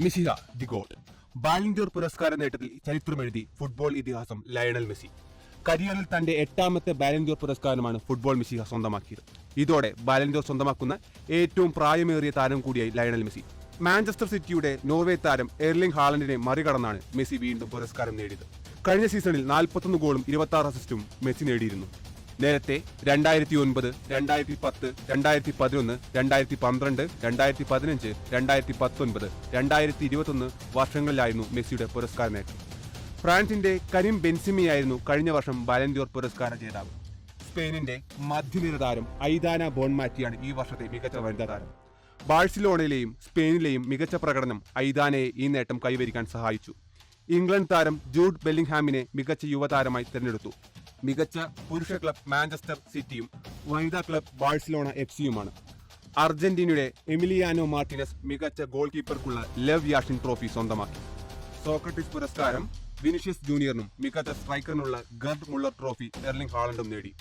മെസ്സിഹ the God. Ballon d'Or പുരസ്കാര നേട്ടത്തിൽ ചരിത്രമെഴുതി football ഇതിഹാസം ലയണൽ മെസ്സി. കരിയറിൽ തന്റെ 8ാമത്തെ ബാലൻഡിയോർ പുരസ്കാരമാണ് ഫുട്ബോൾ മെസ്സിഹ സ്വന്തമാക്കിയത്. ഇതോടെ ബാലൻഡിയോർ സ്വന്തമാക്കുന്ന ഏറ്റവും പ്രായമേറിയ താരം കൂടിയായി ലയണൽ മെസ്സി. മാഞ്ചസ്റ്റർ സിറ്റിയുടെ നോർവേ താരം എർലിംഗ് ഹാലൻഡിനെ മറികടന്നാണ് മെസ്സി വീണ്ടും പുരസ്കാരം നേടിയത്. കഴിഞ്ഞ സീസണിൽ 41 ഗോളും 26 അസിസ്റ്റും മെസ്സി നേടിയിരുന്നു. നേരത്തെ 2009, 2010, 2011, 2012, 2015, 2019, 2021 വർഷങ്ങളിലായിരുന്നു മെസ്സിയുടെ പുരസ്കാര നേട്ടം. ഫ്രാൻസിന്റെ കരീം ബെൻസിമയായിരുന്നു കഴിഞ്ഞ വർഷം ബാലൻഡിയോർ പുരസ്കാര ജേതാവ്. സ്പെയിനിന്റെ മധ്യനിര താരം ഐദാന ബോൺമാറ്റിയാണ് ഈ വർഷത്തെ മികച്ച വനിതാ താരം. ബാഴ്സലോണയിലെയും സ്പെയിനിലെയും മികച്ച പ്രകടനം ഐദാനയെ ഈ നേട്ടം കൈവരിക്കാൻ സഹായിച്ചു. ഇംഗ്ലണ്ട് താരം ജൂഡ് ബെല്ലിംഗ്ഹാമിനെ മികച്ച യുവതാരമായി തിരഞ്ഞെടുത്തു. മികച്ച പുരുഷ ക്ലബ് മാഞ്ചസ്റ്റർ സിറ്റിയും വനിതാ ക്ലബ് ബാഴ്സലോണ എഫ്സിയുമാണ്. അർജന്റീനയുടെ എമിലിയാനോ മാർട്ടിനസ് മികച്ച ഗോൾ കീപ്പർക്കുള്ള ലെവ് യാഷിൻ ട്രോഫി സ്വന്തമാക്കി. സോക്രട്ടീസ് പുരസ്കാരം വിനിഷ്യസ് ജൂനിയറിനും മികച്ച സ്ട്രൈക്കറിനുള്ള ഗർഡ് മുള്ളർ ട്രോഫി എർലിംഗ് ഹാലൻഡും നേടി.